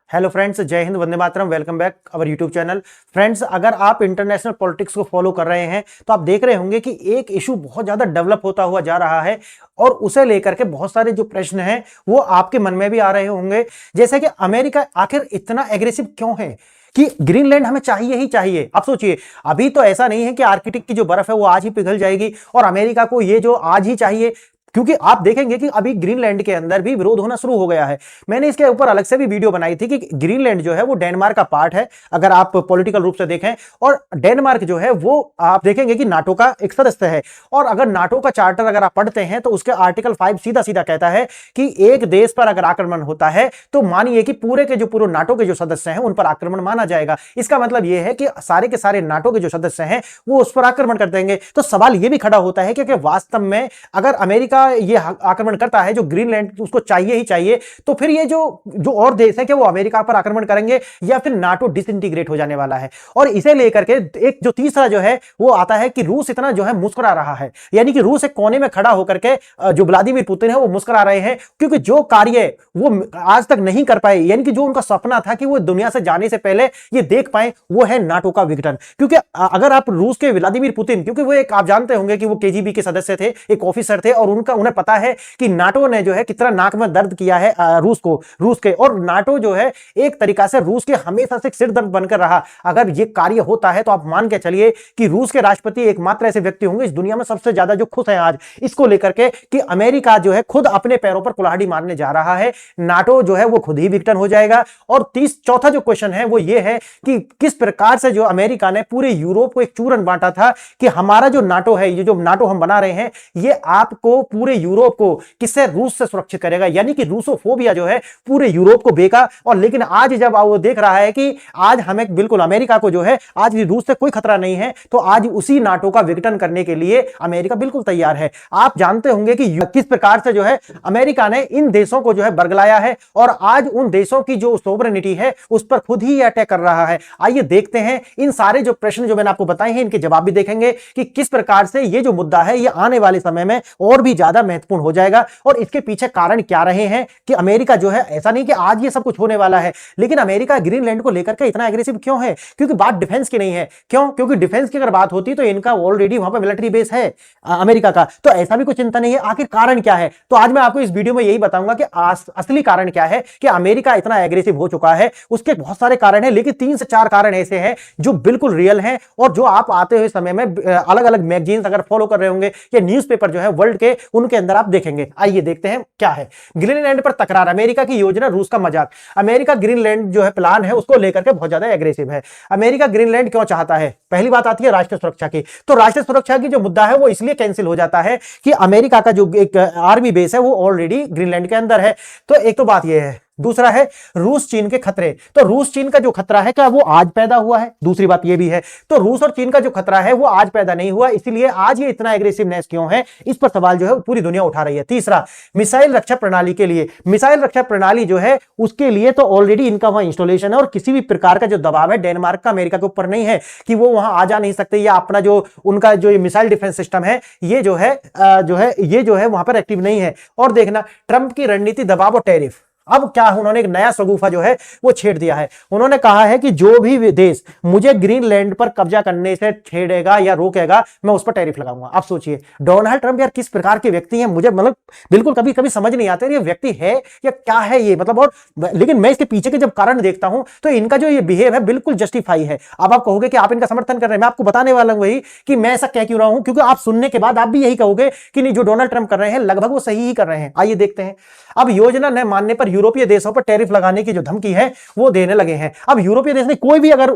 Hello friends, जय हिंद, वंदे मातरम। Welcome back our YouTube channel. Friends, अगर आप इंटरनेशनल पॉलिटिक्स को फॉलो कर रहे हैं तो आप देख रहे होंगे कि एक इशू बहुत ज्यादा डेवलप होता हुआ जा रहा है और उसे लेकर के बहुत सारे जो प्रश्न हैं वो आपके मन में भी आ रहे होंगे। जैसे कि अमेरिका आखिर इतना एग्रेसिव क्यों है कि ग्रीनलैंड हमें चाहिए ही चाहिए। अब सोचिए, अभी तो ऐसा नहीं है कि आर्कटिक की जो बर्फ है वो आज ही पिघल जाएगी और अमेरिका को ये जो आज ही चाहिए, क्योंकि आप देखेंगे कि अभी ग्रीनलैंड के अंदर भी विरोध होना शुरू हो गया है। मैंने इसके ऊपर अलग से भी वीडियो बनाई थी कि ग्रीनलैंड जो है वो डेनमार्क का पार्ट है, अगर आप पॉलिटिकल रूप से देखें, और डेनमार्क जो है वो आप देखेंगे कि नाटो का एक सदस्य है। और अगर नाटो का चार्टर अगर आप पढ़ते हैं तो उसके आर्टिकल 5 सीधा सीधा कहता है कि एक देश पर अगर आक्रमण होता है तो मानिए कि पूरे के जो पूरे नाटो के जो सदस्य हैं उन पर आक्रमण माना जाएगा। इसका मतलब यह है कि सारे के सारे नाटो के जो सदस्य हैं वो उस पर आक्रमण कर देंगे। तो सवाल यह भी खड़ा होता है कि वास्तव में अगर अमेरिका ये आक्रमण करता है जो ग्रीनलैंड उसको चाहिए ही चाहिए, तो फिर ये जो और देश है कि वो अमेरिका पर आक्रमण करेंगे या फिर नाटो डिसइंटीग्रेट हो जाने वाला है। और इसे लेकर के एक जो तीसरा जो है वो आता है कि रूस इतना जो है मुस्कुरा रहा है, यानी कि रूस एक कोने में खड़ा होकर के जो व्लादिमीर पुतिन है वो मुस्कुरा रहे हैं, क्योंकि जो कार्य वो आज तक नहीं कर पाए, यानी कि जो उनका सपना था कि वो दुनिया से जाने से पहले ये देख पाए, वो है नाटो का विघटन। क्योंकि अगर आप रूस के व्लादिमीर पुतिन, क्योंकि वो एक आप जानते होंगे कि वो केजीबी के सदस्य थे, एक ऑफिसर थे, और उन्हें पता है कि नाटो ने जो है कितना नाक में दर्द किया है रूस के, और नाटो जो है एक तरीका से रूस के हमेशा से सिर दर्द बनकर रहा। अगर ये कार्य होता है तो आप मान के चलिए कि रूस के राष्ट्रपति एकमात्र ऐसे व्यक्ति होंगे इस दुनिया में सबसे ज्यादा जो खुश हैं आज इसको लेकर के कि अमेरिका जो है खुद अपने पैरों पर कुल्हाड़ी मारने जा रहा है, नाटो जो है वो खुद ही विघटन हो जाएगा। और चौथा जो क्वेश्चन है वो ये है कि किस प्रकार से जो अमेरिका ने पूरे यूरोप को एक चूरन बांटा था कि हमारा जो नाटो है, ये जो नाटो हम बना रहे हैं, ये आपको पूरे यूरोप को किससे, रूस से सुरक्षित करेगा। यानी कि रूसोफोबिया जो है पूरे यूरोप को बेका। और लेकिन आज जब वो देख रहा है कि आज हमें बिल्कुल अमेरिका को जो है आज रूस से कोई खतरा नहीं है, तो आज उसी नाटो का विघटन करने के लिए अमेरिका बिल्कुल तैयार है। आप जानते होंगे कि किस प्रकार से जो है अमेरिका ने इन देशों को जो है बरगलाया है और आज उन देशों की जो सोवरेनिटी है उस पर खुद ही अटैक कर रहा है। आइए देखते हैं इन सारे जो प्रश्न जो मैंने आपको बताए हैं इनके जवाब भी देखेंगे कि किस प्रकार से ये जो मुद्दा है ये आने वाले समय में और भी ज्यादा महत्वपूर्ण हो जाएगा और इसके पीछे कारण क्या रहे हैं कि अमेरिका जो है, ऐसा नहीं कि आज ये सब कुछ होने वाला है, लेकिन अमेरिका ग्रीनलैंड को लेकर के इतना एग्रेसिव क्यों है। क्योंकि बात डिफेंस की नहीं है। क्यों? क्योंकि डिफेंस की अगर बात होती तो इनका ऑलरेडी वहां पर मिलिट्री बेस है अमेरिका का, तो ऐसा भी कुछ चिंता नहीं है। आखिर कारण क्या है? तो आज मैं आपको इस वीडियो में यही बताऊंगा कि असली कारण क्या है कि अमेरिका इतना एग्रेसिव हो चुका है। उसके बहुत सारे कारण हैं, लेकिन 3 से 4 कारण ऐसे हैं जो बिल्कुल रियल हैं और जो आप आते हुए समय में अलग अलग मैगजीन्स अगर फॉलो कर रहे होंगे या न्यूज़पेपर जो है वर्ल्ड के, उनके अंदर आप देखेंगे। आइए देखते हैं क्या है। ग्रीनलैंड पर तकरार, अमेरिका की योजना, रूस का मजाक। अमेरिका ग्रीनलैंड जो है प्लान है उसको लेकर के बहुत ज्यादा एग्रेसिव है। अमेरिका ग्रीनलैंड क्यों चाहता है? पहली बात आती है राष्ट्रीय सुरक्षा की। तो राष्ट्रीय सुरक्षा की जो मुद्दा है वो इसलिए कैंसिल हो जाता है कि अमेरिका का जो एक आर्मी बेस है वो ऑलरेडी ग्रीनलैंड के अंदर है। तो एक तो बात यह है। दूसरा है रूस चीन के खतरे। तो रूस चीन का जो खतरा है क्या वो आज पैदा हुआ है? दूसरी बात यह भी है। तो रूस और चीन का जो खतरा है वो आज पैदा नहीं हुआ, इसीलिए आज ये इतना एग्रेसिवनेस क्यों है, इस पर सवाल जो है पूरी दुनिया उठा रही है। तीसरा, मिसाइल रक्षा प्रणाली के लिए। मिसाइल रक्षा प्रणाली जो है उसके लिए तो ऑलरेडी इनका वहां इंस्टॉलेशन है और किसी भी प्रकार का जो दबाव है डेनमार्क का अमेरिका के ऊपर नहीं है कि वो वहां आ जा नहीं सकते, या अपना जो उनका जो मिसाइल डिफेंस सिस्टम है ये जो है वहां पर एक्टिव नहीं है। और देखना ट्रंप की रणनीति, दबाव और टैरिफ। अब क्या उन्होंने एक नया शगुफा जो है वो छेड़ दिया है। उन्होंने कहा है कि जो भी देश मुझे ग्रीनलैंड पर कब्जा करने से छेड़ेगा या रोकेगा मैं उस पर टैरिफ लगाऊंगा। आप सोचिए, डोनाल्ड ट्रंप यार किस प्रकार के व्यक्ति हैं, मुझे मतलब बिल्कुल कभी कभी समझ नहीं आते ये व्यक्ति है या क्या है ये, मतलब। और लेकिन मैं इसके पीछे के जब कारण देखता हूं तो इनका जो ये बिहेव है बिल्कुल जस्टिफाई है। अब आप कहोगे कि आप इनका समर्थन कर रहे हैं, मैं आपको बताने वाला हूं वही कि मैं ऐसा कह क्यों रहा हूं, क्योंकि आप सुनने के बाद आप भी यही कहोगे कि नहीं, जो डोनाल्ड ट्रंप कर रहे हैं लगभग वो सही ही कर रहे हैं। आइए देखते हैं। अब योजना न मानने पर यूरोपीय देशों पर टैरिफ लगाने की जो धमकी है वो देने लगे हैं। अब यूरोपीय देश ने कोई भी अगर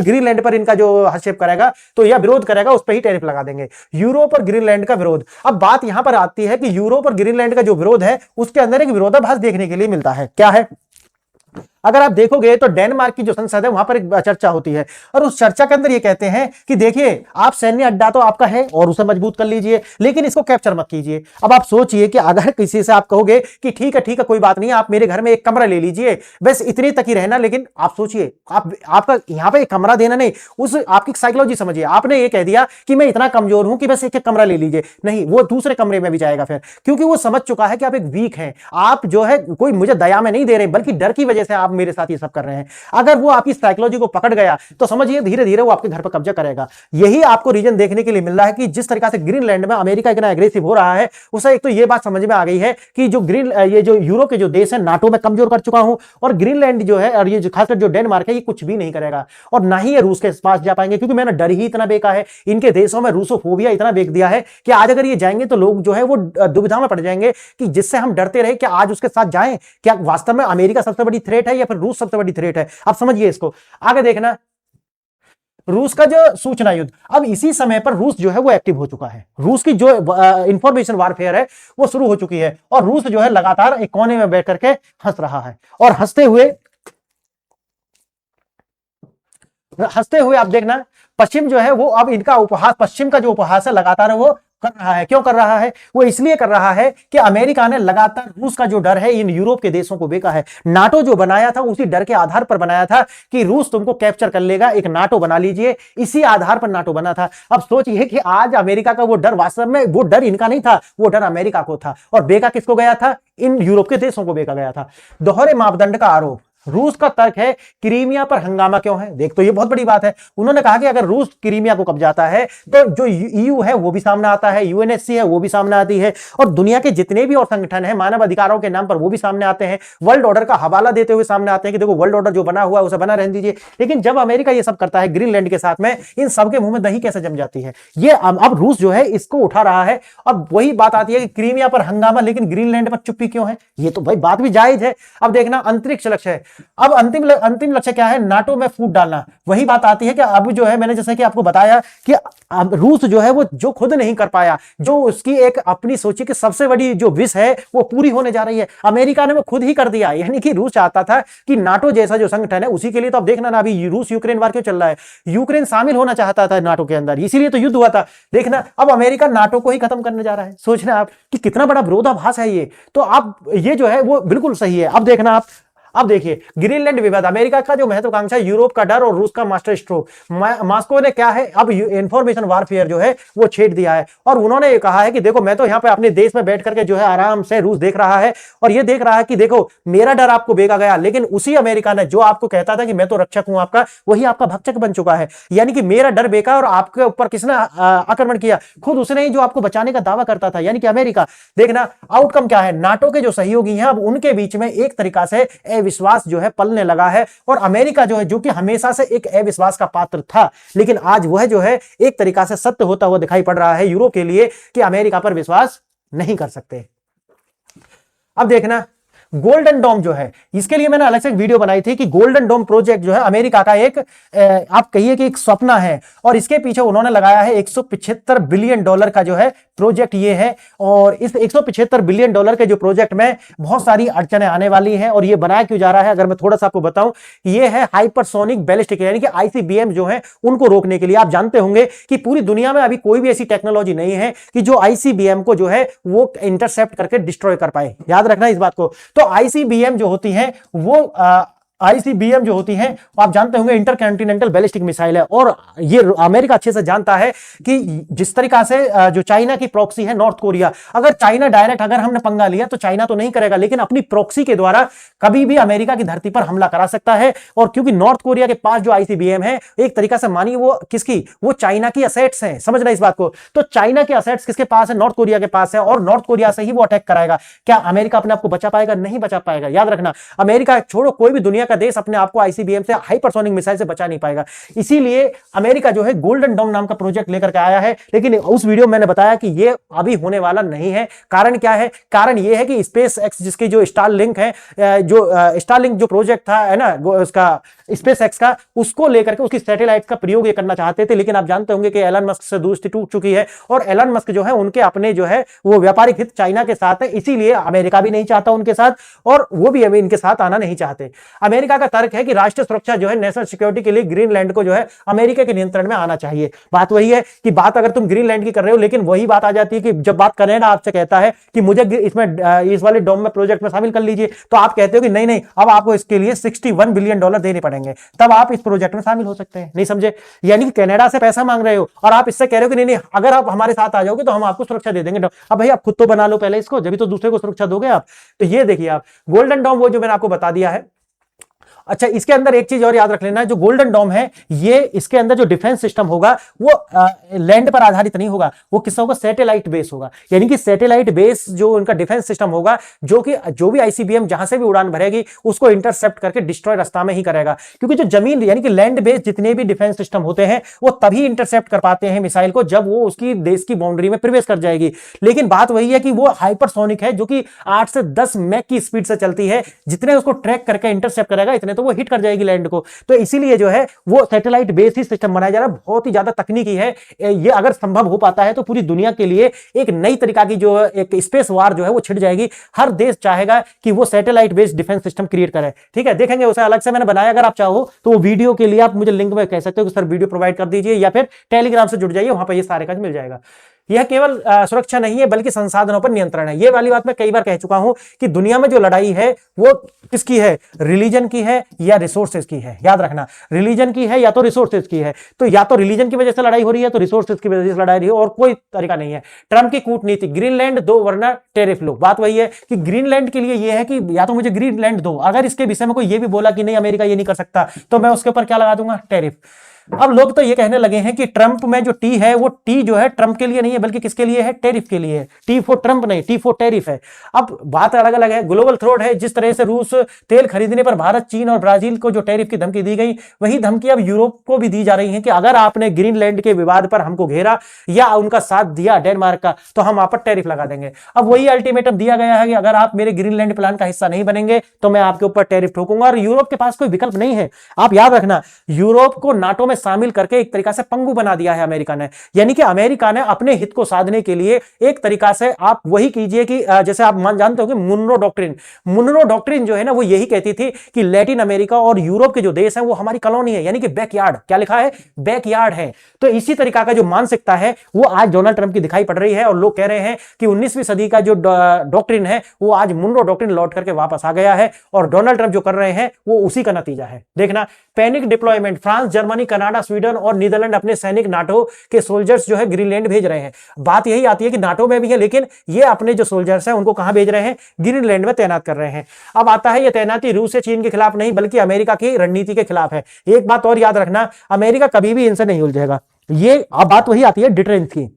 ग्रीनलैंड पर इनका जो हस्तक्षेप करेगा तो या विरोध करेगा उस पर ही टैरिफ लगा देंगे। यूरोप और ग्रीनलैंड का विरोध। अब बात यहां पर आती है कि यूरोप और ग्रीनलैंड का जो विरोध है उसके अंदर एक विरोधाभास देखने के लिए मिलता है। क्या है? अगर आप देखोगे तो डेनमार्क की जो संसद है वहां पर एक चर्चा होती है और उस चर्चा के अंदर ये कहते हैं कि देखिए आप सैन्य अड्डा तो आपका है और उसे मजबूत कर लीजिए, लेकिन इसको कैप्चर मत कीजिए। अब आप सोचिए कि अगर किसी से आप कहोगे कि ठीक है कोई बात नहीं, आप मेरे घर में एक कमरा ले लीजिए, बस इतने तक ही रहना, लेकिन आप सोचिए आपका यहां पर एक कमरा देना नहीं, उस आपकी साइकोलॉजी समझिए। आपने ये कह दिया कि मैं इतना कमजोर हूं कि बस एक कमरा ले लीजिए, नहीं, वो दूसरे कमरे में भी जाएगा फिर, क्योंकि वो समझ चुका है कि आप एक वीक हैं। आप जो है कोई मुझे दया में नहीं दे रहे, बल्कि डर की वजह से आप आप मेरे साथ ये सब कर रहे हैं। अगर वो आपकी साइकोलॉजी को पकड़ गया तो समझिए धीरे धीरे वो आपके घर पर कब्जा करेगा। यही आपको रीजन देखने के लिए मिल रहा है कि जिस तरीका से ग्रीनलैंड में अमेरिका इतना एग्रेसिव हो रहा है, उसे एक तो ये बात समझ में आ गई है कि ये जो यूरोप के जो देश है नाटो में कमजोर कर चुका हूं, और ग्रीनलैंड जो है और ये जो खासकर जो डेनमार्क है ये कुछ भी नहीं करेगा, और ना ही ये रूस के पास जा पाएंगे, क्योंकि मैंने डर ही इतना बेका है, इनके देशों में रूसोफोबिया इतना बेच दिया है कि आज अगर ये जाएंगे तो लोग जो है वो दुविधा में पड़ जाएंगे कि जिससे हम डरते रहे, क्या आज उसके साथ जाएं? क्या वास्तव में अमेरिका सबसे बड़ी थ्रेट है या फिर रूस सबसे बड़ी थ्रेट है? आप समझिए इसको। आगे देखना, रूस का जो सूचना युद्ध, अब इसी समय पर रूस जो है वो एक्टिव हो चुका है। रूस की जो इंफॉर्मेशन वारफेयर है वो शुरू हो चुकी है, और रूस जो है लगातार एक कोने में बैठ करके हंस रहा है, और हंसते हुए आप देखना पश्चिम जो है वो अब इनका उपहास, पश्चिम का जो उपहास है लगातार वो कर रहा है। क्यों कर रहा है? वो इसलिए कर रहा है कि अमेरिका ने लगातार रूस का जो डर है इन यूरोप के देशों को बेचा है। नाटो जो बनाया था उसी डर के आधार पर बनाया था कि रूस तुमको कैप्चर कर लेगा, एक नाटो बना लीजिए, इसी आधार पर नाटो बना था। अब सोचिए कि आज अमेरिका का वो डर, वास्तव में वो डर इनका नहीं था, वो डर अमेरिका को था, और बेचा किसको गया था? इन यूरोप के देशों को बेचा गया था। दोहरे मापदंड का आरोप, रूस का तर्क है क्रीमिया पर हंगामा क्यों है? देख तो ये बहुत बड़ी बात है। उन्होंने कहा कि अगर रूस क्रीमिया को कब्जाता है तो जो ईयू है वो भी सामने आता है, यूएनएससी है वो भी सामने आती है, और दुनिया के जितने भी और संगठन है मानव अधिकारों के नाम पर वो भी सामने आते हैं, वर्ल्ड ऑर्डर का हवाला देते हुए सामने आते हैं कि देखो वर्ल्ड ऑर्डर जो बना हुआ है उसे बना रहने दीजिए। लेकिन जब अमेरिका ये सब करता है ग्रीनलैंड के साथ में, इन सबके मुंह में दही कैसे जम जाती है? ये अब रूस जो है इसको उठा रहा है। अब वही बात आती है कि क्रीमिया पर हंगामा लेकिन ग्रीनलैंड पर चुप्पी क्यों है? ये तो भाई बात भी जायज है। अब देखना, अंतरिक्ष लक्ष्य है। अब अंतिम लक्ष्य क्या है? नाटो में फूट डालना। वही बात आती है कि अब जो है मैंने जैसे कि आपको बताया कि रूस जो है वो जो खुद नहीं कर पाया, जो उसकी एक अपनी सोची कि सबसे बड़ी जो विश है वो पूरी होने जा रही है, अमेरिका ने वो खुद ही कर दिया। यानी कि रूस चाहता था कि नाटो जैसा जो संगठन है उसी के लिए, तो अब देखना ना अभी रूस यूक्रेन वार क्यों चल रहा है, यूक्रेन शामिल होना चाहता था नाटो के अंदर, इसीलिए तो युद्ध हुआ था। देखना अब अमेरिका नाटो को ही खत्म करने जा रहा है। सोचना आप कि कितना बड़ा विरोधाभास है ये। तो आप ये जो है वो बिल्कुल सही है। अब देखना आप, अब देखिए ग्रीनलैंड विवाद, अमेरिका का जो महत्वाकांक्षा, यूरोप का डर और रूस का मास्टर स्ट्रोक। मॉस्को ने क्या है, अब इंफॉर्मेशन वारफेयर जो है वो छेड़ दिया है, और उन्होंने ये कहा है कि देखो मैं तो यहां पे अपने देश में बैठ करके जो है आराम से रूस देख रहा है, और ये देख रहा है कि देखो मेरा डर आपको बेचा गया, लेकिन उसी अमेरिका ने जो आपको कहता था कि मैं तो रक्षक हूं आपका, वही आपका भक्षक बन चुका है। यानी कि मेरा डर बेचा और आपके ऊपर किसने आक्रमण किया? खुद उसने ही, जो आपको बचाने का दावा करता था, यानी कि अमेरिका। देखना आउटकम क्या है, नाटो के जो सहयोगी हैं अब उनके बीच में एक तरीका से विश्वास जो है पलने लगा है, और अमेरिका जो है, जो कि हमेशा से एक अविश्वास का पात्र था, लेकिन आज वह जो है एक तरीका से सत्य होता हुआ दिखाई पड़ रहा है यूरोप के लिए कि अमेरिका पर विश्वास नहीं कर सकते। अब देखना गोल्डन डोम जो है, इसके लिए मैंने अलग से एक वीडियो बनाई थी कि गोल्डन डोम प्रोजेक्ट जो है अमेरिका का एक आप कहिए कि एक सपना है, और इसके पीछे उन्होंने लगाया है 175 बिलियन डॉलर का जो है प्रोजेक्ट ये है। और इस 175 बिलियन डॉलर के जो प्रोजेक्ट में बहुत सारी अड़चनें आने वाली हैं, और ये बनाया क्यों जा रहा है अगर मैं थोड़ा सा आपको बताऊं, ये है हाइपरसोनिक बैलिस्टिक, यानी कि आईसीबीएम जो है उनको रोकने के लिए। आप जानते होंगे कि पूरी दुनिया में अभी कोई भी ऐसी टेक्नोलॉजी नहीं है कि जो आईसीबीएम को जो है वो इंटरसेप्ट करके डिस्ट्रॉय कर पाए। याद रखना इस बात को। तो आईसीबीएम जो होती हैं वो आईसीबीएम जो होती हैं आप जानते होंगे इंटरकॉन्टिनेंटल बैलिस्टिक मिसाइल है, और ये अमेरिका अच्छे से जानता है कि जिस तरीका से जो चाइना की प्रॉक्सी है नॉर्थ कोरिया, अगर चाइना डायरेक्ट अगर हमने पंगा लिया तो चाइना तो नहीं करेगा, लेकिन अपनी प्रॉक्सी के द्वारा कभी भी अमेरिका की धरती पर हमला करा सकता है। और क्योंकि नॉर्थ कोरिया के पास जो आईसीबीएम है एक तरीका से मानिए वो किसकी, वो चाइना की असेट्स हैं, समझना इस बात को। तो चाइना के असेट्स किसके पास है? नॉर्थ कोरिया के पास है, और नॉर्थ कोरिया से ही वो अटैक कराएगा। क्या अमेरिका अपने आप को बचा पाएगा? नहीं बचा पाएगा। याद रखना, अमेरिका छोड़ो कोई भी दुनिया का देश अपने आप को आईसीबीएम से, हाइपरसोनिक मिसाइल से बचा नहीं पाएगा। इसीलिए अमेरिका जो है गोल्डन डोम नाम का प्रोजेक्ट लेकर के आया है, लेकिन उस वीडियो में मैंने बताया कि ये अभी होने वाला नहीं है। कारण क्या है? कारण ये है कि स्पेस एक्स जिसकी जो स्टारलिंक है, जो स्टारलिंक जो प्रोजेक्ट था है ना उसका, स्पेस एक्स का, उसको लेकर के उसकी सैटेलाइट का प्रयोग ये करना चाहते थे, लेकिन आप जानते होंगे कि एलन मस्क से दोस्ती टूट चुकी है, और एलन मस्क जो है उनके अपने जो है वो व्यापारिक हित चाइना के साथ है, इसीलिए अमेरिका भी नहीं चाहता उनके साथ, और वो भी इनके साथ आना नहीं चाहते। अमेरिका का तर्क है कि राष्ट्रीय सुरक्षा जो है, नेशनल सिक्योरिटी के लिए ग्रीनलैंड को जो है अमेरिका के नियंत्रण में आना चाहिए। बात वही है कि बात अगर तुम ग्रीनलैंड की कर रहे हो, लेकिन वही बात आ जाती है कि जब बात कनेडा आपसे कहता है कि मुझे इसमें इस वाले डोम में प्रोजेक्ट में शामिल कर लीजिए, तो आप कहते हो कि नहीं नहीं, अब आपको इसके लिए 61 बिलियन डॉलर देने पड़ेंगे, तब आप इस प्रोजेक्ट में शामिल हो सकते हैं। नहीं समझे? यानी कि कनाडा से पैसा मांग रहे हो और आप इससे कह रहे हो कि नहीं नहीं, अगर आप हमारे साथ आ जाओगे तो हम आपको सुरक्षा दे देंगे। अब भाई आप खुद तो बना लो पहले इसको, जब तो दूसरे को सुरक्षा दोगे आप। तो ये देखिए आप, गोल्डन डोम वो जो मैंने आपको बता दिया है, अच्छा, इसके अंदर एक चीज और याद रख लेना, जो गोल्डन डोम है ये, इसके अंदर जो डिफेंस सिस्टम होगा वो लैंड पर आधारित नहीं होगा, वो किसका होगा, सैटेलाइट बेस होगा। यानी कि सैटेलाइट बेस जो उनका डिफेंस सिस्टम होगा, जो भी आईसीबीएम जहां से भी उड़ान भरेगी उसको इंटरसेप्ट करके डिस्ट्रॉय रास्ता में ही करेगा। क्योंकि जो जमीन यानी कि लैंड बेस जितने भी डिफेंस सिस्टम होते हैं वो तभी इंटरसेप्ट कर पाते हैं मिसाइल को जब वो उसकी देश की बाउंड्री में प्रवेश कर जाएगी। लेकिन बात वही है कि वो हाइपरसोनिक है, जो कि 8 से 10 मैक की स्पीड से चलती है, जितने उसको ट्रैक करके इंटरसेप्ट करेगा इतने तो वो हिट कर जाएगी लैंड को। तो इसीलिए जो है वो सैटेलाइट बेस ही सिस्टम बनाया जा रहा है, बहुत ही ज्यादा तकनीकी है ये। अगर संभव हो पाता है तो पूरी दुनिया के लिए एक नई तरीका की जो एक स्पेस वार जो है वो छिड़ जाएगी। हर देश चाहेगा कि वो satellite based defence system create करे। ठीक है, देखेंगे उसे अलग से मैंने बनाया, अगर आप चाहो तो वो वीडियो के लिए आप मुझे लिंक में कह सकते हो कि सर वीडियो प्रोवाइड कर दीजिए, या फिर टेलीग्राम से जुड़ जाइए, वहां पर ये सारे काज मिल जाएगा। यह केवल सुरक्षा नहीं है बल्कि संसाधनों पर नियंत्रण है। ये वाली बात मैं कई बार कह चुका हूं कि दुनिया में जो लड़ाई है वो किसकी है, रिलीजन की है या रिसोर्सेज की है। याद रखना, रिलीजन की है या तो रिसोर्सेज की है। तो या तो रिलीजन की वजह से लड़ाई हो रही है तो रिसोर्सेज की वजह से लड़ाई रही है, और कोई तरीका नहीं है। ट्रंप की कूटनीति, ग्रीनलैंड दो वरना टेरिफ लो। बात वही है कि ग्रीनलैंड के लिए यह है कि या तो मुझे ग्रीनलैंड दो, अगर इसके विषय में कोई ये भी बोला कि नहीं अमेरिका ये नहीं कर सकता तो मैं उसके ऊपर क्या लगा दूंगा, टेरिफ। अब लोग तो ये कहने लगे हैं कि ट्रंप में जो टी है वो टी जो है ट्रंप के लिए नहीं है बल्कि किसके लिए है, टेरिफ के लिए है। टी फॉर ट्रंप नहीं, टी फॉर टेरिफ है। अब बात अलग अलग है। ग्लोबल थ्रेट है, जिस तरह से रूस तेल खरीदने पर भारत, चीन और ब्राजील को जो टेरिफ की धमकी दी गई, वही धमकी अब यूरोप को भी दी जा रही है कि अगर आपने ग्रीनलैंड के विवाद पर हमको घेरा या उनका साथ दिया डेनमार्क का, तो हम आप पर टेरिफ लगा देंगे। अब वही अल्टीमेटम दिया गया है कि अगर आप मेरे ग्रीनलैंड प्लान का हिस्सा नहीं बनेंगे तो मैं आपके ऊपर टेरिफ ठोकूंगा। और यूरोप के पास कोई विकल्प नहीं है। आप याद रखना, यूरोप को नाटो में शामिल करके एक तरीका से पंगु बना दिया है अमेरिका ने। यानी कि अमेरिका ने अपने हित को साधने के लिए एक तरीका से आप वही कीजिए कि जैसे आप जानते हो कि मुनरो डॉक्ट्रिन, मुनरो डॉक्ट्रिन जो है ना वो यही कहती थी कि लैटिन अमेरिका और यूरोप के जो देश हैं वो हमारी कॉलोनी है, यानी कि बैकयार्ड। क्या लिखा है, बैकयार्ड है। तो इसी तरीका का जो मानसिकता है वो आज डोनाल्ड ट्रंप की दिखाई पड़ रही है, और लोग कह रहे हैं कि 19वीं सदी का जो डॉक्ट्रिन है वो आज मुनरो डॉक्ट्रिन लौट करके वापस आ गया है, और डोनाल्ड ट्रंप जो कर रहे हैं वो उसी का नतीजा है। देखना, panic deployment, France, Germany, Canada, Sweden और नीदरलैंड अपने सैनिक नाटो के सोल्जर्स जो है ग्रीनलैंड भेज रहे हैं। बात यही आती है कि नाटो में भी है, लेकिन ये अपने जो सोल्जर्स हैं उनको कहां भेज रहे हैं, ग्रीनलैंड में तैनात कर रहे हैं। अब आता है ये तैनाती रूस या चीन के खिलाफ नहीं बल्कि अमेरिका की रणनीति के खिलाफ है। एक बात और याद रखना, अमेरिका कभी भी इनसे नहीं उलझेगा। ये अब बात वही आती है डिटरेंस की।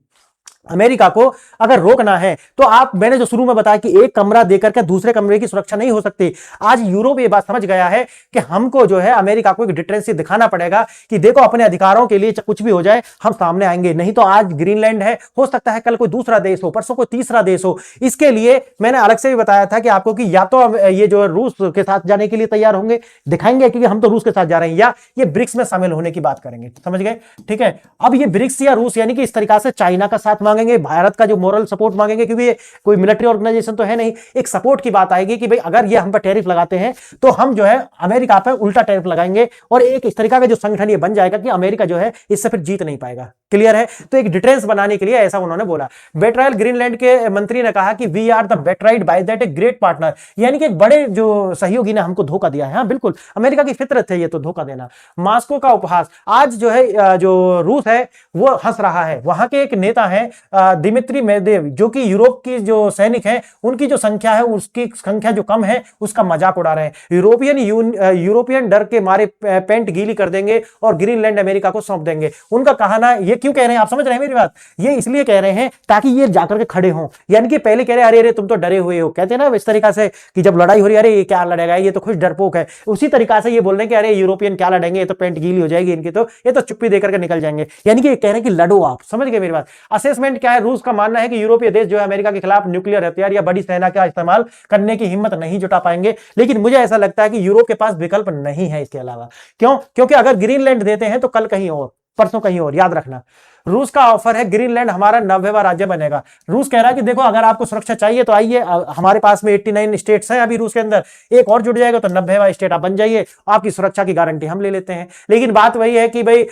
अमेरिका को अगर रोकना है तो आप, मैंने जो शुरू में बताया कि एक कमरा देकर के दूसरे कमरे की सुरक्षा नहीं हो सकती। आज यूरोप ये बात समझ गया है कि हमको जो है अमेरिका को एक डिटरेंसी दिखाना पड़ेगा कि देखो अपने अधिकारों के लिए कुछ भी हो जाए हम सामने आएंगे। नहीं तो आज ग्रीनलैंड है, हो सकता है कल कोई दूसरा देश हो, परसों कोई तीसरा देश हो। इसके लिए मैंने अलग से भी बताया था कि आपको कि या तो ये जो रूस के साथ जाने के लिए तैयार होंगे, दिखाएंगे कि हम तो रूस के साथ जा रहे हैं, या ये ब्रिक्स में शामिल होने की बात करेंगे। समझ गए, ठीक है। अब ये ब्रिक्स या रूस यानी कि इस तरीका से चाइना का साथ मांगेंगे, भारत का जो मोरल सपोर्ट मांगेंगे, क्योंकि ये कोई मिलिट्री ऑर्गेनाइजेशन तो है नहीं। एक सपोर्ट की बात आएगी कि भाई अगर ये हम पर टैरिफ लगाते हैं तो हम जो है अमेरिका पर उल्टा टैरिफ लगाएंगे, और एक इस तरीका का जो संगठन ये बन जाएगा कि अमेरिका जो है इससे फिर जीत नहीं पाएगा। क्लियर है। तो एक डिटरेंस बनाने के लिए ऐसा उन्होंने बोला। बेट्रायल, ग्रीनलैंड के मंत्री ने कहा कि we are the betrayed by that a great partner, यानी कि एक बड़े जो सहयोगी ने हमको धोखा दिया है। हाँ बिल्कुल, अमेरिका की फितरत है ये तो धोखा देना। मास्को का उपहास, आज जो है जो रूस है वो हंस रहा है। वहां के एक नेता है दिमित्री मेदवेदेव, जो कि यूरोप की जो सैनिक है उनकी जो संख्या है उसकी संख्या जो कम है उसका मजाक उड़ा रहे हैं। यूरोपियन डर के मारे पेंट गीली कर देंगे और ग्रीनलैंड अमेरिका को सौंप देंगे। उनका कहना, ये क्यों कह रहे हैं आप समझ रहे हैं मेरी बात, ये इसलिए कह रहे हैं ताकि ये जाकर के खड़े हों। यानी कि पहले कह रहे अरे अरे तुम तो डरे हुए हो, कहते हैं ना इस तरीका से कि जब लड़ाई हो रही है अरे ये क्या लड़ेगा, ये तो खुश डरपोक है। उसी तरीका से ये बोल रहे हैं कि अरे यूरोपियन क्या लड़ेंगे, ये तो पेंट गीली हो जाएगी इनकी, तो ये तो चुप्पी देकर के निकल जाएंगे। यानी कि ये कह रहे हैं कि लड़ो आप। समझ गए मेरी बात। असेसमेंट क्या है, रूस का मानना है कि यूरोपीय देश जो है अमेरिका के खिलाफ न्यूक्लियर हथियार या बड़ी सेना का इस्तेमाल करने की हिम्मत नहीं जुटा पाएंगे। लेकिन मुझे ऐसा लगता है कि यूरोप के पास विकल्प नहीं है इसके अलावा। क्यों? क्योंकि अगर ग्रीनलैंड देते हैं तो कल कहीं और, परसों कहीं और। याद रखना, रूस का ऑफर है ग्रीनलैंड हमारा 90वां राज्य बनेगा। रूस कह रहा है कि देखो अगर आपको सुरक्षा चाहिए तो आइए, हमारे पास में 89 स्टेट्स हैं अभी रूस के अंदर, एक और जुड़ जाएगा तो 90वां स्टेट आप बन जाइए, आपकी सुरक्षा की गारंटी हम ले लेते हैं। लेकिन बात वही है कि भाई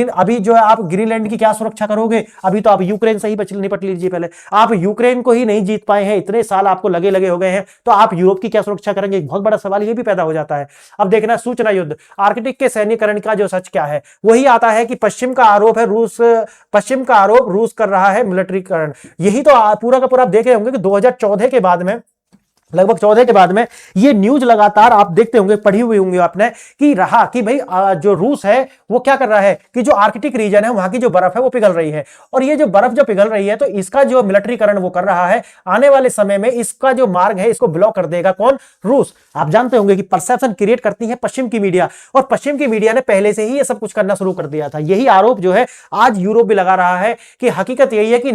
अभी जो है आप ग्रीनलैंड की क्या सुरक्षा करोगे, अभी तो आप यूक्रेन से ही निपट लीजिए। पहले आप यूक्रेन को ही नहीं जीत पाए हैं, इतने साल आपको लगे हो गए हैं, तो आप यूरोप की क्या सुरक्षा करेंगे? एक बहुत बड़ा सवाल ये भी पैदा हो जाता है। अब देखना, सूचना युद्ध, आर्कटिक के सैन्यकरण का जो सच क्या है, वही आता है कि पश्चिम का आरोप रूस कर रहा है मिलिट्रीकरण। यही तो पूरा का पूरा आप देख रहे होंगे कि 2014 के बाद में लगभग 14 के बाद में ये न्यूज लगातार आप देखते होंगे, पढ़ी हुई होंगे आपने, कि रहा कि भाई जो रूस है वो क्या कर रहा है कि जो आर्कटिक रीजन है वहां की जो बर्फ है वो पिघल रही है, और ये जो बर्फ जो पिघल रही है तो इसका जो मिलिट्रीकरण वो कर रहा है, आने वाले समय में इसका जो मार्ग है इसको ब्लॉक कर देगा कौन? रूस। आप जानते होंगे कि परसेप्शन क्रिएट करती है पश्चिम की मीडिया, और पश्चिम की मीडिया ने पहले से ही ये सब कुछ करना शुरू कर दिया था। यही आरोप जो है आज यूरोप भी लगा रहा है कि हकीकत यही है कि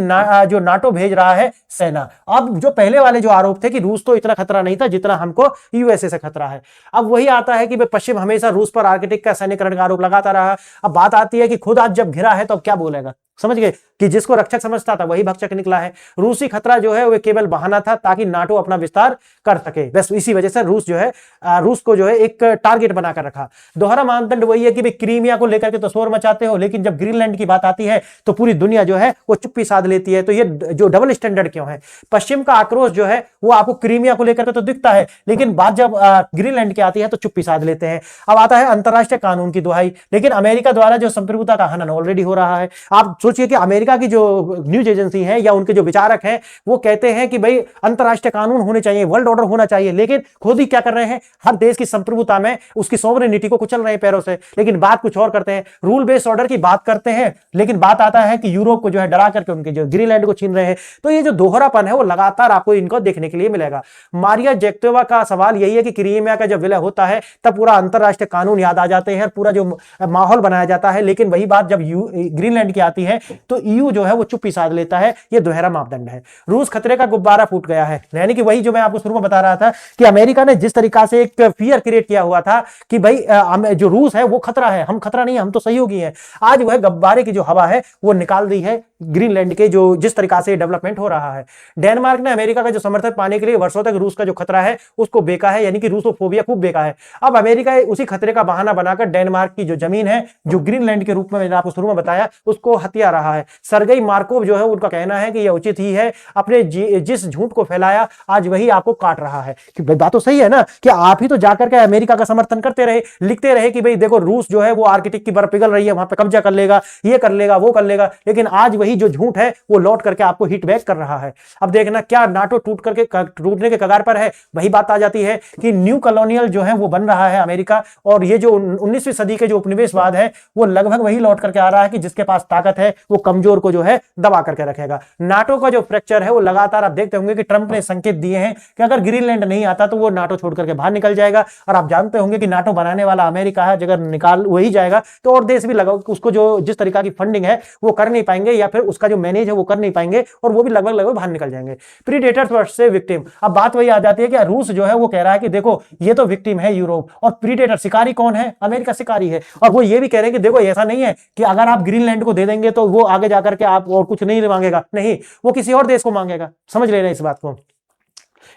जो नाटो भेज रहा है सेना। अब जो पहले वाले जो आरोप थे कि रूस तो इतना खतरा नहीं था जितना हमको यूएसए से खतरा है, अब वही आता है कि पश्चिम हमेशा रूस पर आर्कटिक का सैन्यकरण का आरोप लगाता रहा। अब बात आती है कि खुद आज जब घिरा है तो अब क्या बोलेगा? समझ गए कि जिसको रक्षक समझता था वही भक्षक निकला है। रूसी खतरा जो है वो केवल बहाना था ताकि नाटो अपना विस्तार कर सके, बस इसी वजह से रूस जो है रूस को जो है एक टारगेट बनाकर रखा। दोहरा मानदंड वही है कि भाई क्रीमिया को लेकर के तो शोर मचाते हो, लेकिन जब ग्रीनलैंड की बात आती है तो पूरी दुनिया जो है वो चुप्पी साध लेती है। तो ये जो डबल स्टैंडर्ड क्यों है? पश्चिम का आक्रोश जो है वो आपको क्रीमिया को लेकर के तो दिखता है, लेकिन बात जब ग्रीनलैंड की आती है तो चुप्पी साध लेते हैं। अब आता है अंतरराष्ट्रीय कानून की दुहाई, लेकिन अमेरिका द्वारा जो संप्रभुता का हनन ऑलरेडी हो रहा है। आप सोचिए कि अमेरिका की जो न्यूज एजेंसी है या उनके जो विचारक हैं वो कहते हैं कि भाई अंतरराष्ट्रीय कानून होने चाहिए, वर्ल्ड ऑर्डर होना चाहिए, लेकिन खुद ही क्या कर रहे हैं? हर देश की संप्रभुता में उसकी सॉवरेनिटी को कुचल रहे हैं पैरों से, लेकिन बात कुछ और करते हैं। रूल बेस्ड ऑर्डर की बात करते हैं, लेकिन बात आता है कि यूरोप को जो है डरा करके उनके जो ग्रीनलैंड को छीन रहे हैं। तो ये जो दोहरापन है वो लगातार आपको इनको देखने के लिए मिलेगा। मारिया जेक्टोवा का सवाल यही है कि क्रीमिया का जब विलय होता है तब पूरा अंतरराष्ट्रीय कानून याद आ जाते हैं, पूरा जो माहौल बनाया जाता है, लेकिन वही बात जब ग्रीनलैंड की आती है तो ईयू जो है वो चुप्पी साध लेता है। ये दोहरा मापदंड है। रूस खतरे का गुब्बारा फूट गया है, यानी कि वही जो मैं आपको शुरू में बता रहा था कि अमेरिका ने जिस तरीका से एक फियर क्रिएट किया हुआ था कि भाई जो रूस है वो खतरा है, हम खतरा नहीं है, हम तो सहयोगी हैं, आज वह गुब्बारे की जो हवा है वो निकाल दी है ग्रीनलैंड के जो जिस तरीका से डेवलपमेंट हो रहा है। डेनमार्क ने अमेरिका का जो समर्थन पाने के लिए वर्षों तक रूस का जो खतरा है उसको बेका है, यानी कि रूसोफोबिया खूब बेका है। अब अमेरिका उसी खतरे का बहाना बनाकर डेनमार्क की जो जमीन है जो ग्रीनलैंड के रूप में मैंने आपको शुरू में बताया उसको हथिया रहा है। सरगई मार्कोव जो है उनका कहना है कि यह उचित ही है, अपने जिस झूठ को फैलाया आज वही आपको काट रहा है। कि भाई बात तो सही है ना कि आप ही तो जाकर के अमेरिका का समर्थन करते रहे, लिखते रहे कि भाई देखो रूस जो है वो आर्कटिक की बर्फ पिघल रही है, वहां पे कब्जा कर लेगा, ये कर लेगा, वो कर लेगा, लेकिन आज वही जो झूठ है वो लौट करके आपको हिट बैक कर रहा है। अब देखना क्या नाटो टूटने के कगार पर है। वही बात आ जाती है कि न्यू कॉलोनियल जो है वो बन रहा है अमेरिका, और ये जो 19वीं सदी के जो उपनिवेशवाद है वो लगभग वही लौट करके आ रहा है कि जिसके पास ताकत है वो कमजोर को जो है दबा करके रखेगा। नाटो का जो फ्रैक्चर है वो लगातार आप देखते होंगे कि ट्रंप ने संकेत दिए हैं कि अगर ग्रीनलैंड नहीं आता तो वो नाटो छोड़ करके बाहर निकल जाएगा, और आप जानते होंगे कि नाटो बनाने वाला अमेरिका है, अगर निकाल वही जाएगा तो और देश भी लगा उसको जो जिस तरीका की फंडिंग है वो कर नहीं पाएंगे, या फिर उसका जो मैनेज है वो कर नहीं पाएंगे, और वो भी लगभग बाहर निकल जाएंगे। Predators versus victim. अब बात वही आ जाती है कि रूस जो है वो कह रहा है कि देखो ये तो विक्टिम है यूरोप, और प्रीडेटर शिकारी कौन है? अमेरिका शिकारी है। और वो ये भी कह रहे हैं कि देखो ऐसा नहीं है कि अगर आप ग्रीनलैंड को दे देंगे तो वो आगे जाकर के आप और कुछ नहीं मांगेगा, नहीं, वो किसी और देश को मांगेगा। समझ ले रहे हैं इस बात को।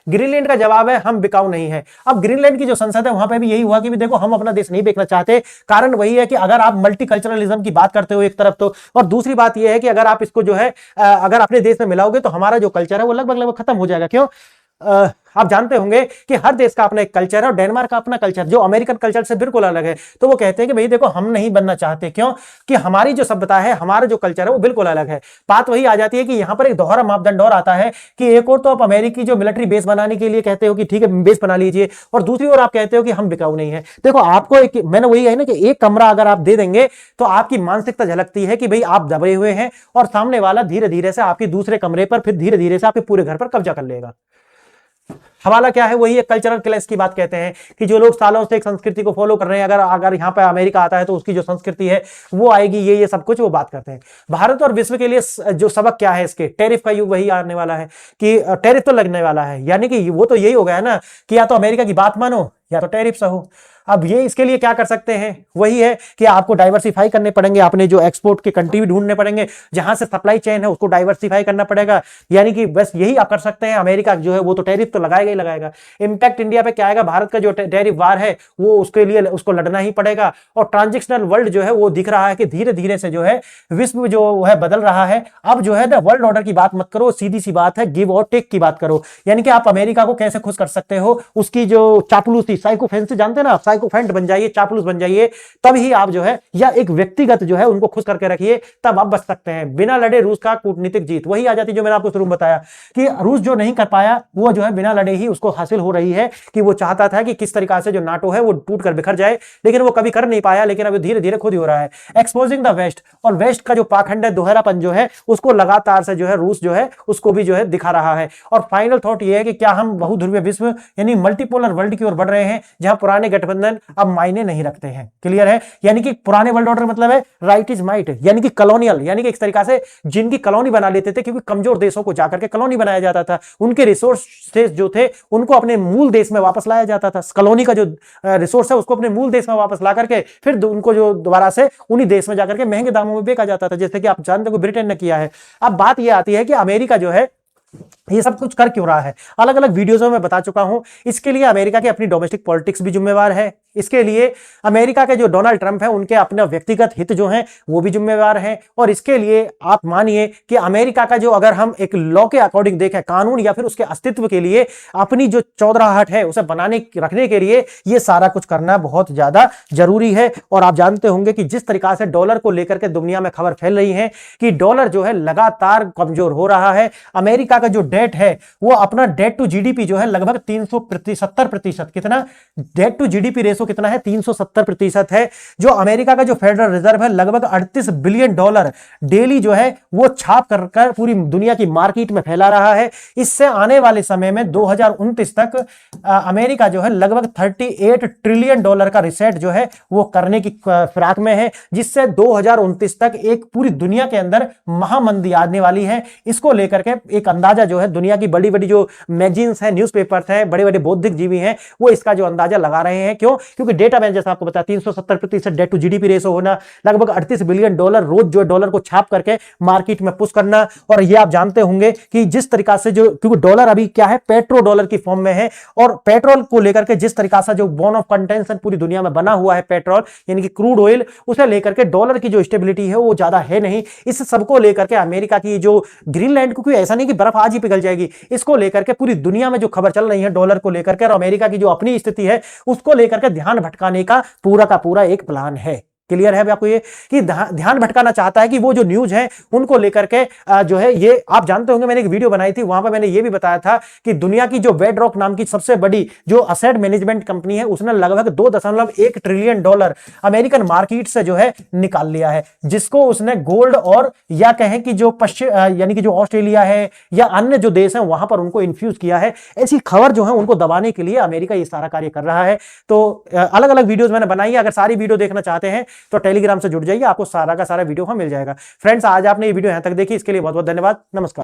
ग्रीनलैंड का जवाब है हम बिकाऊ नहीं है। अब ग्रीनलैंड की जो संसद है वहां पे भी यही हुआ कि भी देखो हम अपना देश नहीं बेचना चाहते। कारण वही है कि अगर आप मल्टीकल्चरलिज्म की बात करते हो एक तरफ तो, और दूसरी बात यह है कि अगर आप इसको जो है अगर अपने देश में मिलाओगे तो हमारा जो कल्चर है वो लगभग खत्म हो जाएगा। क्यों? आप जानते होंगे कि हर देश का अपना एक कल्चर है, और डेनमार्क का अपना कल्चर जो अमेरिकन कल्चर से बिल्कुल अलग है। तो वो कहते हैं कि भाई देखो हम नहीं बनना चाहते। क्यों? कि हमारी जो सभ्यता है, हमारा जो कल्चर है वो बिल्कुल अलग है। बात वही आ जाती है कि यहां पर एक दोहरा मापदंड और आता है कि एक और तो आप अमेरिकी जो मिलिट्री बेस बनाने के लिए कहते हो कि ठीक है बेस बना लीजिए, और दूसरी ओर आप कहते हो कि हम बिकाऊ नहीं है। देखो आपको एक मैंने वही है ना कि एक कमरा अगर आप दे देंगे तो आपकी मानसिकता झलकती है कि भाई आप दबे हुए हैं, और सामने वाला धीरे धीरे से आपके दूसरे कमरे पर, फिर धीरे धीरे से आपके पूरे घर पर कब्जा कर लेगा। हवाला क्या है? वही एक कल्चरल क्लैश की बात कहते हैं कि जो लोग सालों से एक संस्कृति को फॉलो कर रहे हैं, अगर यहाँ पे अमेरिका आता है तो उसकी जो संस्कृति है वो आएगी, ये सब कुछ वो बात करते हैं। भारत और विश्व के लिए जो सबक क्या है इसके? टैरिफ का युग वही आने वाला है कि टैरिफ तो लगने वाला है, यानी कि वो तो यही हो गया है ना कि या तो अमेरिका की बात मानो या तो टैरिफ सहो। अब ये इसके लिए क्या कर सकते हैं? वही है कि आपको डाइवर्सिफाई करने पड़ेंगे, अपने जो एक्सपोर्ट के कंट्री भी ढूंढने पड़ेंगे, जहां से सप्लाई चेन है उसको डाइवर्सिफाई करना पड़ेगा। यानी कि बस यही आप कर सकते हैं। अमेरिका जो है वो तो टैरिफ तो लगाएगा ही लगाएगा। इंपैक्ट इंडिया पे क्या आएगा? भारत का जो टैरिफ वार है वो उसके लिए उसको लड़ना ही पड़ेगा। और ट्रांजिशनल वर्ल्ड जो है वो दिख रहा है कि धीरे धीरे से जो है विश्व जो है बदल रहा है। अब जो है ना वर्ल्ड ऑर्डर की बात मत करो, सीधी सी बात है गिव और टेक की बात करो। यानी कि आप अमेरिका को कैसे खुश कर सकते हो, उसकी जो चापलूसी साइकोफेंसी जानते हैं ना, साइकोफेंट बन जाइए, चापलूस बन जाइए, तब ही आप जो है, या एक व्यक्तिगत जो है उनको खुश करके रखिए, तब आप बच सकते हैं। बिना लड़े रूस का कूटनीतिक जीत, वही आ जाती जो मैंने आपको शुरू में बताया कि रूस जो नहीं कर पाया वो जो है बिना लड़े ही उसको हासिल हो रही है, कि वो चाहता था कि किस तरीका से जो नाटो है वो टूट कर बिखर जाए, लेकिन वो कभी कर नहीं पाया, लेकिन अब धीरे धीरे खुद ही हो रहा है। एक्सपोजिंग द वेस्ट, और वेस्ट का जो पाखंड है, दोहरापन जो है, उसको लगातार से जो है रूस जो है उसको भी जो है दिखा रहा है। और फाइनल थॉट ये है कि क्या हम बहुध्रुवीय विश्व यानी मल्टीपोलर वर्ल्ड की ओर बढ़ रहे हैं, जहां पुराने गठबंधन अब मायने नहीं रखते हैं। क्लियर है? यानी कि पुराने वर्ल्ड ऑर्डर मतलब है राइट इज माइट, यानी कि कॉलोनियल, यानी कि एक तरीका से जिनकी कॉलोनी बना लेते थे, क्योंकि कमजोर देशों को जाकर के कॉलोनी बनाया जाता था, उनके रिसोर्सेस जो थे उनको अपने मूल देश में वापस लाया जाता था। कॉलोनी का जो रिसोर्स है उसको अपने मूल देश में वापस ला करके फिर उनको जो दोबारा से उन्हीं देश में जाकर के महंगे दामों में बेचा जाता था, जैसे कि आप जानते हो ब्रिटेन ने किया है। अब बात यह आती है कि अमेरिका जो है ये सब कुछ कर क्यों रहा है। अलग अलग वीडियोस में मैं बता चुका हूं, इसके लिए अमेरिका की अपनी डोमेस्टिक पॉलिटिक्स भी जिम्मेवार है। इसके लिए अमेरिका के जो डोनाल्ड ट्रंप है उनके अपने व्यक्तिगत हित जो हैं वो भी जिम्मेवार हैं। और इसके लिए आप मानिए कि अमेरिका का जो, अगर हम एक लॉ के अकॉर्डिंग देखें, कानून या फिर उसके अस्तित्व के लिए अपनी जो चौधराहट है उसे बनाने रखने के लिए ये सारा कुछ करना बहुत ज्यादा जरूरी है। और आप जानते होंगे कि जिस तरीका से डॉलर को लेकर के दुनिया में खबर फैल रही है कि डॉलर जो है लगातार कमजोर हो रहा है। अमेरिका का जो डेट है वो अपना डेट टू जीडीपी जो है लगभग 370%, कितना डेट टू जीडीपी रेशो कितना है, 370% है। जो अमेरिका का जो फेडरल रिजर्व है लगभग 38 बिलियन डॉलर डेली जो है वो छाप कर पूरी दुनिया की मार्केट में फैला रहा है। इससे आने वाले समय में 2029 तक अमेरिका जो है लगभग 38 ट्रिलियन डॉलर का रिसेट जो है वो करने की फिराक में है, जिससे 2029 तक एक पूरी दुनिया के अंदर महामंदी आने वाली है। इसको लेकर के एक अंदाजा जो है दुनिया की बड़ी बड़ी जो मैगजीन्स हैं, न्यूज़पेपर्स हैं, बड़े बड़े बौद्धिक जीवी हैं, वो इसका जो अंदाजा लगा रहे हैं। क्यों? क्योंकि डेटा मैंने जैसा आपको बताया 370% डेट टू जीडीपी रेशो होना, लगभग 38 बिलियन डॉलर रोज जो डॉलर को छाप करके मार्केट में पुश करना। और ये आप जानते होंगे कि जिस तरीका से जो, क्योंकि डॉलर अभी क्या है, पेट्रो डॉलर की फॉर्म में है, और पेट्रोल को लेकर के जिस तरीका से जो बोन ऑफ कंटेंशन पूरी दुनिया में बना हुआ है पेट्रोल यानी कि क्रूड ऑयल, उसे लेकर के डॉलर की जो स्टेबिलिटी है वो ज्यादा है नहीं। इस सबको लेकर के अमेरिका की जो ग्रीनलैंड, क्योंकि ऐसा नहीं कि बर्फ आज ही पिघल जाएगी, इसको लेकर के पूरी दुनिया में जो खबर चल रही है डॉलर को लेकर के और अमेरिका की जो अपनी स्थिति है उसको लेकर के ध्यान भटकाने का पूरा एक प्लान है। क्लियर है आपको ये कि ध्यान भटकाना चाहता है कि वो जो न्यूज है उनको लेकर के जो है, ये आप जानते होंगे मैंने एक वीडियो बनाई थी, वहां पर मैंने ये भी बताया था कि दुनिया की जो बेडरॉक नाम की सबसे बड़ी जो असेट मैनेजमेंट कंपनी है उसने लगभग 2.1 ट्रिलियन डॉलर अमेरिकन मार्केट से जो है निकाल लिया है, जिसको उसने गोल्ड और या कहें कि जो पश्चिम यानी कि जो ऑस्ट्रेलिया है या अन्य जो देश है वहां पर उनको इन्फ्यूज किया है। ऐसी खबर जो है उनको दबाने के लिए अमेरिका ये सारा कार्य कर रहा है। तो अलग अलग वीडियोज मैंने बनाई है, अगर सारी वीडियो देखना चाहते हैं तो टेलीग्राम से जुड़ जाइए, आपको सारा का सारा वीडियो वहां मिल जाएगा। फ्रेंड्स, आज आपने ये वीडियो यहां तक देखी, इसके लिए बहुत बहुत धन्यवाद। नमस्कार।